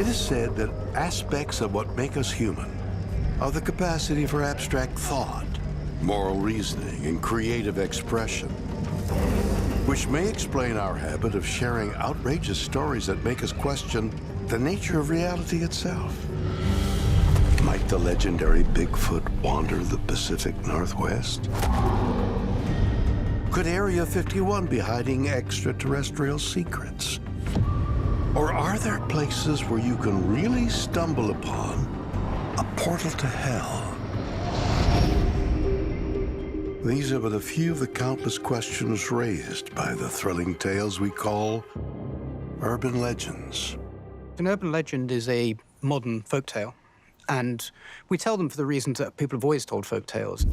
It is said that aspects of what make us human are the capacity for abstract thought, moral reasoning, and creative expression, which may explain our habit of sharing outrageous stories that make us question the nature of reality itself. Might the legendary Bigfoot wander the Pacific Northwest? Could Area 51 be hiding extraterrestrial secrets? Or are there places where you can really stumble upon a portal to hell? These are but a few of the countless questions raised by the thrilling tales we call urban legends. An urban legend is a modern folktale, and we tell them for the reasons that people have always told folktales.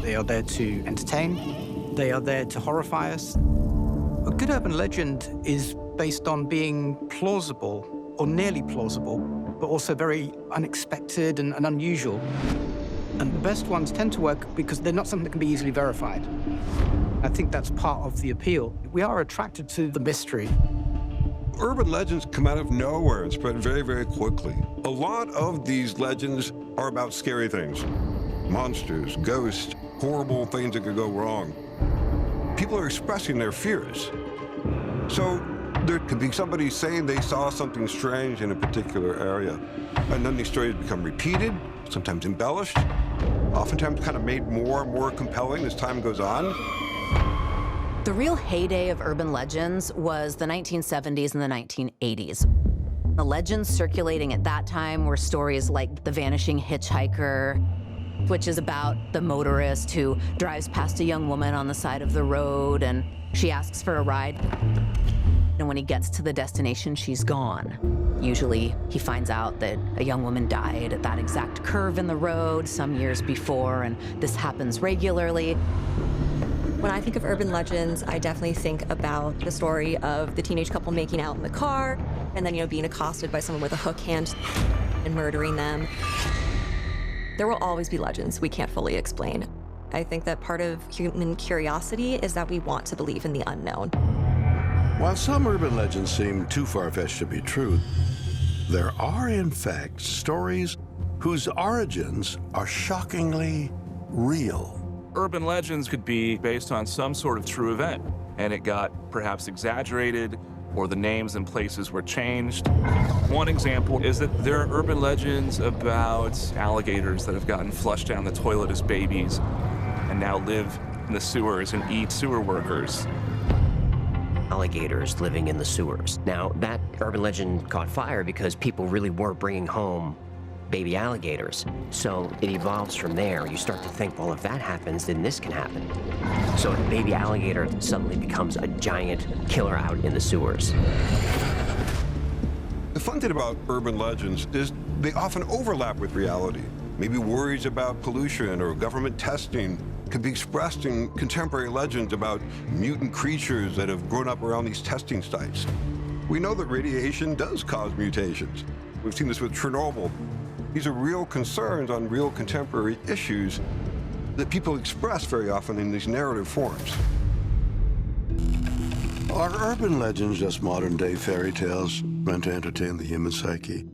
They are there to entertain, they are there to horrify us. A good urban legend is based on being plausible, or nearly plausible, but also very unexpected and unusual. And the best ones tend to work because they're not something that can be easily verified. I think that's part of the appeal. We are attracted to the mystery. Urban legends come out of nowhere and spread very, very quickly. A lot of these legends are about scary things. Monsters, ghosts, horrible things that could go wrong. People are expressing their fears. So there could be somebody saying they saw something strange in a particular area. And then these stories become repeated, sometimes embellished, oftentimes kind of made more and more compelling as time goes on. The real heyday of urban legends was the 1970s and the 1980s. The legends circulating at that time were stories like The Vanishing Hitchhiker, which is about the motorist who drives past a young woman on the side of the road and she asks for a ride. And when he gets to the destination, she's gone. Usually he finds out that a young woman died at that exact curve in the road some years before, and this happens regularly. When I think of urban legends, I definitely think about the story of the teenage couple making out in the car and then, being accosted by someone with a hook hand and murdering them. There will always be legends we can't fully explain. I think that part of human curiosity is that we want to believe in the unknown. While some urban legends seem too far-fetched to be true, there are, in fact, stories whose origins are shockingly real. Urban legends could be based on some sort of true event, and it got perhaps exaggerated, or the names and places were changed. One example is that there are urban legends about alligators that have gotten flushed down the toilet as babies and now live in the sewers and eat sewer workers. Alligators living in the sewers. Now, that urban legend caught fire because people really were bringing home baby alligators. So it evolves from there. You start to think, well, if that happens, then this can happen. So a baby alligator suddenly becomes a giant killer out in the sewers. The fun thing about urban legends is they often overlap with reality. Maybe worries about pollution or government testing can be expressed in contemporary legends about mutant creatures that have grown up around these testing sites. We know that radiation does cause mutations. We've seen this with Chernobyl. These are real concerns on real contemporary issues that people express very often in these narrative forms. Are urban legends just modern-day fairy tales meant to entertain the human psyche?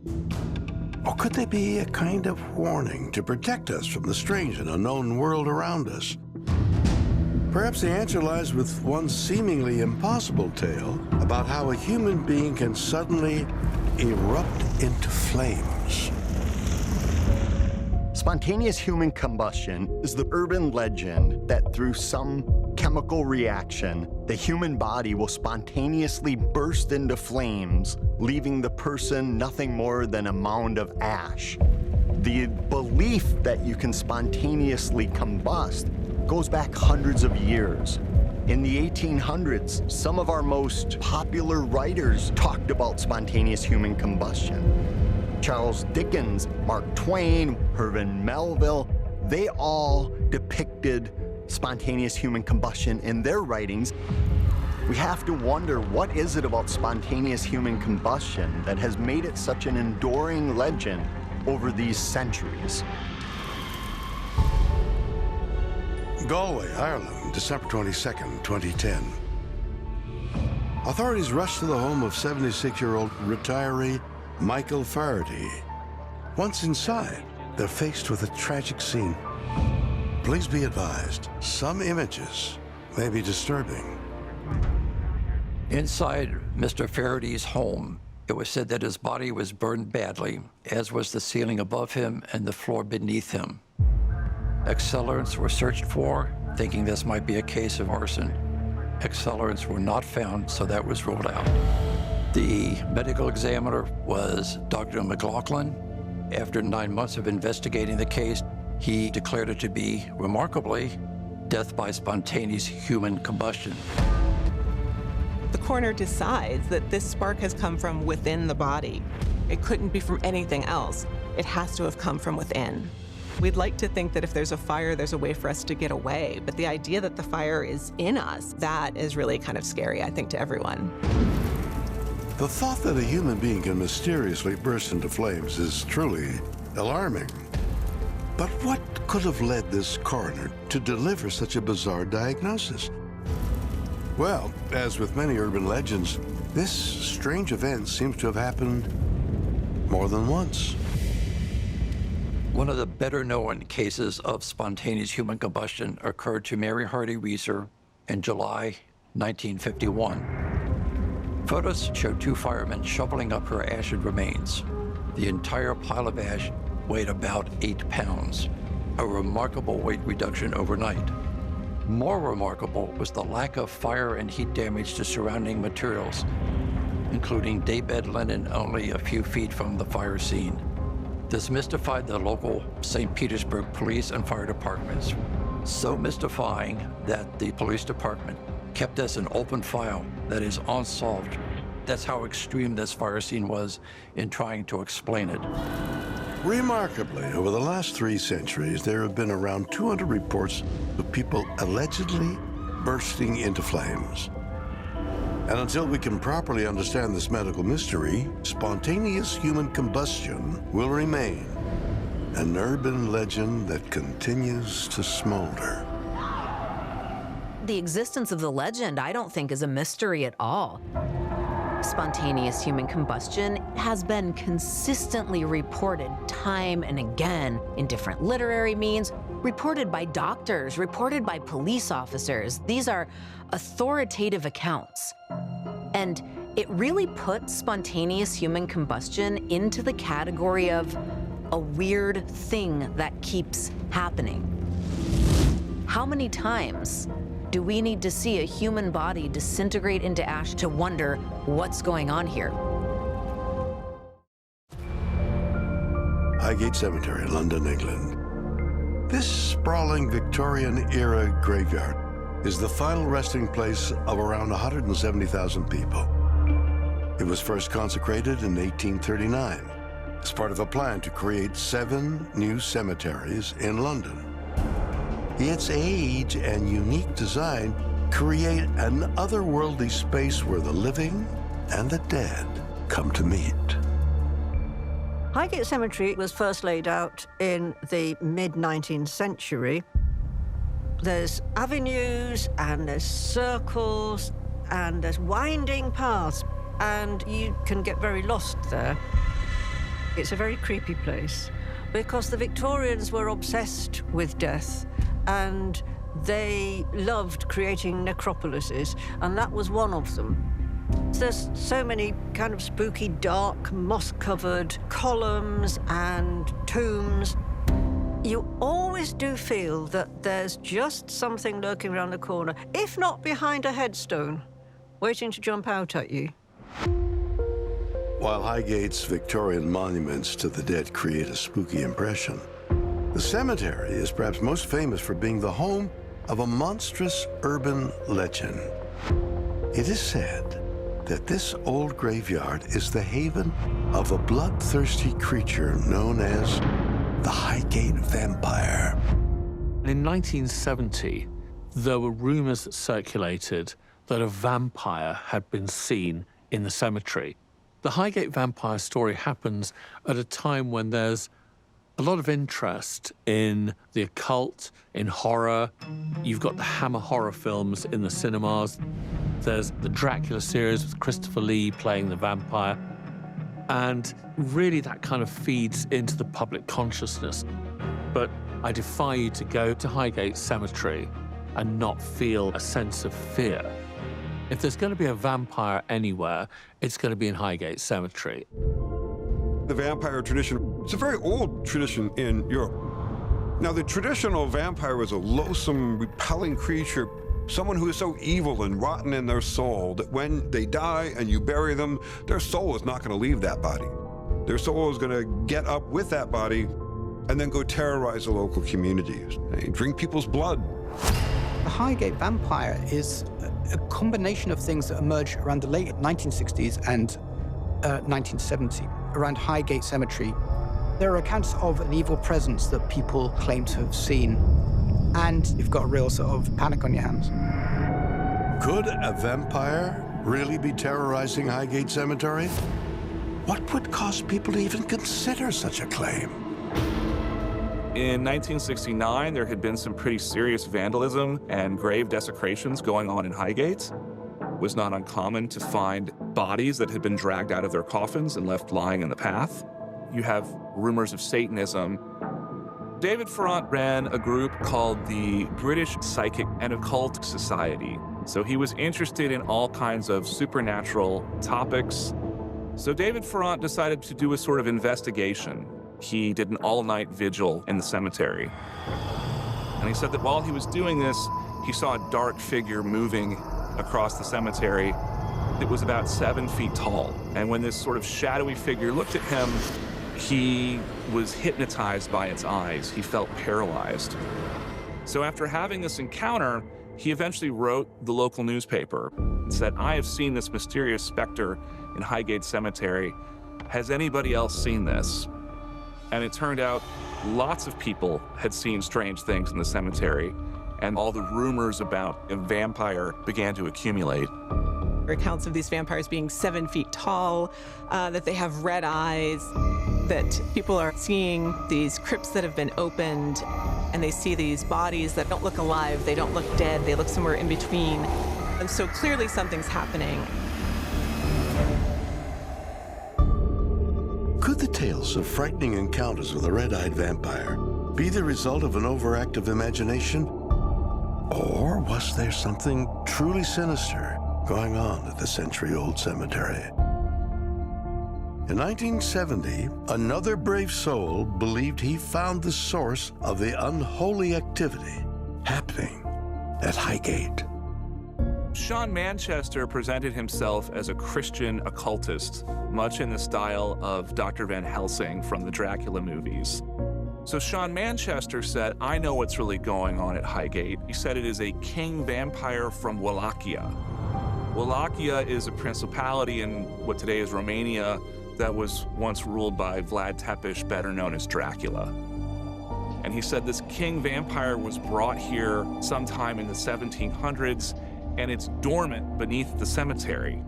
Or could they be a kind of warning to protect us from the strange and unknown world around us? Perhaps the answer lies with one seemingly impossible tale about how a human being can suddenly erupt into flames. Spontaneous human combustion is the urban legend that through some chemical reaction, the human body will spontaneously burst into flames, leaving the person nothing more than a mound of ash. The belief that you can spontaneously combust goes back hundreds of years. In the 1800s, some of our most popular writers talked about spontaneous human combustion. Charles Dickens, Mark Twain, Herman Melville, they all depicted spontaneous human combustion in their writings. We have to wonder, what is it about spontaneous human combustion that has made it such an enduring legend over these centuries? Galway, Ireland, December 22nd, 2010. Authorities rushed to the home of 76-year-old retiree Michael Faraday. Once inside, they're faced with a tragic scene. Please be advised, some images may be disturbing. Inside Mr. Faraday's home, it was said that his body was burned badly, as was the ceiling above him and the floor beneath him. Accelerants were searched for, thinking this might be a case of arson. Accelerants were not found, so that was ruled out. The medical examiner was Dr. McLaughlin. After 9 months of investigating the case, he declared it to be, remarkably, death by spontaneous human combustion. The coroner decides that this spark has come from within the body. It couldn't be from anything else. It has to have come from within. We'd like to think that if there's a fire, there's a way for us to get away. But the idea that the fire is in us, that is really kind of scary, I think, to everyone. The thought that a human being can mysteriously burst into flames is truly alarming. But what could have led this coroner to deliver such a bizarre diagnosis? Well, as with many urban legends, this strange event seems to have happened more than once. One of the better-known cases of spontaneous human combustion occurred to Mary Hardy Reeser in July 1951. Photos show 2 firemen shoveling up her ashen remains. The entire pile of ash weighed about 8 pounds, a remarkable weight reduction overnight. More remarkable was the lack of fire and heat damage to surrounding materials, including daybed linen only a few feet from the fire scene. This mystified the local St. Petersburg police and fire departments, so mystifying that the police department kept this an open file that is unsolved. That's how extreme this fire scene was in trying to explain it. Remarkably, over the last 3 centuries, there have been around 200 reports of people allegedly bursting into flames. And until we can properly understand this medical mystery, spontaneous human combustion will remain an urban legend that continues to smolder. The existence of the legend, I don't think, is a mystery at all. Spontaneous human combustion has been consistently reported time and again in different literary means, reported by doctors, reported by police officers. These are authoritative accounts. And it really puts spontaneous human combustion into the category of a weird thing that keeps happening. How many times do we need to see a human body disintegrate into ash to wonder what's going on here? Highgate Cemetery, London, England. This sprawling Victorian-era graveyard is the final resting place of around 170,000 people. It was first consecrated in 1839 as part of a plan to create 7 new cemeteries in London. Its age and unique design create an otherworldly space where the living and the dead come to meet. Highgate Cemetery was first laid out in the mid-19th century. There's avenues, and there's circles, and there's winding paths, and you can get very lost there. It's a very creepy place because the Victorians were obsessed with death, and they loved creating necropolises, and that was one of them. There's so many kind of spooky, dark, moss-covered columns and tombs. You always do feel that there's just something lurking around the corner, if not behind a headstone, waiting to jump out at you. While Highgate's Victorian monuments to the dead create a spooky impression, the cemetery is perhaps most famous for being the home of a monstrous urban legend. It is said that this old graveyard is the haven of a bloodthirsty creature known as the Highgate vampire. In 1970, there were rumors that circulated that a vampire had been seen in the cemetery. The Highgate vampire story happens at a time when there's a lot of interest in the occult, in horror. You've got the Hammer horror films in the cinemas. There's the Dracula series with Christopher Lee playing the vampire. And really that kind of feeds into the public consciousness. But I defy you to go to Highgate Cemetery and not feel a sense of fear. If there's going to be a vampire anywhere, it's going to be in Highgate Cemetery. The vampire tradition, it's a very old tradition in Europe. Now, the traditional vampire was a loathsome, repelling creature, someone who is so evil and rotten in their soul that when they die and you bury them, their soul is not going to leave that body. Their soul is going to get up with that body and then go terrorize the local communities. They drink people's blood. The Highgate vampire is a combination of things that emerged around the late 1960s and 1970, around Highgate Cemetery. There are accounts of an evil presence that people claim to have seen, and you've got a real sort of panic on your hands. Could a vampire really be terrorizing Highgate Cemetery? What would cause people to even consider such a claim? In 1969, there had been some pretty serious vandalism and grave desecrations going on in Highgate. It was not uncommon to find bodies that had been dragged out of their coffins and left lying in the path. You have rumors of Satanism. David Farrant ran a group called the British Psychic and Occult Society. So he was interested in all kinds of supernatural topics. So David Farrant decided to do a sort of investigation. He did an all-night vigil in the cemetery. And he said that while he was doing this, he saw a dark figure moving across the cemetery. It was about 7 feet tall. And when this sort of shadowy figure looked at him, he was hypnotized by its eyes. He felt paralyzed. So after having this encounter, he eventually wrote the local newspaper and said, "I have seen this mysterious specter in Highgate Cemetery. Has anybody else seen this?" And it turned out lots of people had seen strange things in the cemetery, and all the rumors about a vampire began to accumulate. Accounts of these vampires being 7 feet tall, that they have red eyes, that people are seeing these crypts that have been opened, and they see these bodies that don't look alive, they don't look dead, they look somewhere in between. And so clearly something's happening. Could the tales of frightening encounters with a red-eyed vampire be the result of an overactive imagination? Or was there something truly sinister going on at the century-old cemetery? In 1970, another brave soul believed he found the source of the unholy activity happening at Highgate. Sean Manchester presented himself as a Christian occultist, much in the style of Dr. Van Helsing from the Dracula movies. So Sean Manchester said, "I know what's really going on at Highgate." He said it is a king vampire from Wallachia. Wallachia is a principality in what today is Romania that was once ruled by Vlad Tepes, better known as Dracula. And he said this king vampire was brought here sometime in the 1700s, and it's dormant beneath the cemetery.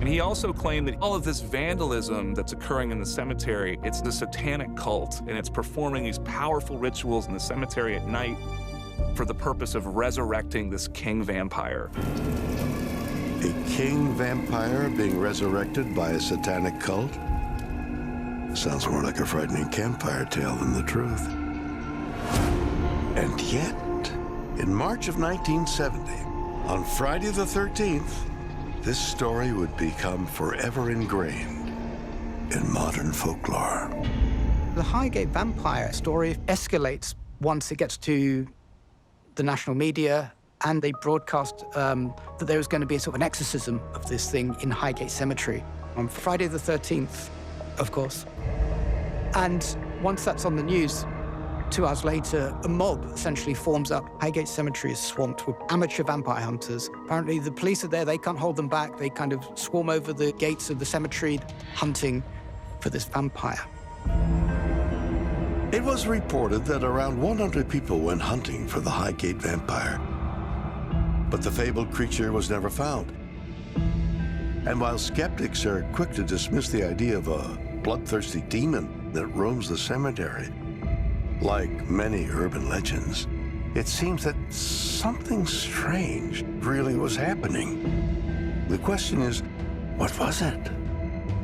And he also claimed that all of this vandalism that's occurring in the cemetery, it's the satanic cult, and it's performing these powerful rituals in the cemetery at night for the purpose of resurrecting this king vampire. A king vampire being resurrected by a satanic cult? Sounds more like a frightening campfire tale than the truth. And yet, in March of 1970, on Friday the 13th, this story would become forever ingrained in modern folklore. The Highgate vampire story escalates once it gets to the national media, and they broadcast that there was going to be a sort of an exorcism of this thing in Highgate Cemetery on Friday the 13th, of course. And once that's on the news, 2 hours later, a mob essentially forms up. Highgate Cemetery is swamped with amateur vampire hunters. Apparently, the police are there. They can't hold them back. They kind of swarm over the gates of the cemetery, hunting for this vampire. It was reported that around 100 people went hunting for the Highgate vampire. But the fabled creature was never found. And while skeptics are quick to dismiss the idea of a bloodthirsty demon that roams the cemetery, like many urban legends, it seems that something strange really was happening. The question is, what was it?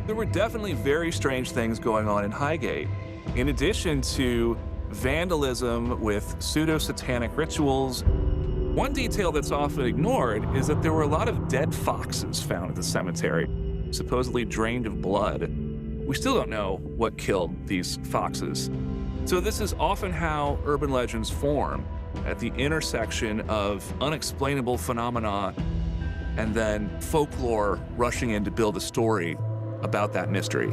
There were definitely very strange things going on in Highgate. In addition to vandalism with pseudo-satanic rituals, one detail that's often ignored is that there were a lot of dead foxes found at the cemetery, supposedly drained of blood. We still don't know what killed these foxes. So this is often how urban legends form, at the intersection of unexplainable phenomena and then folklore rushing in to build a story about that mystery.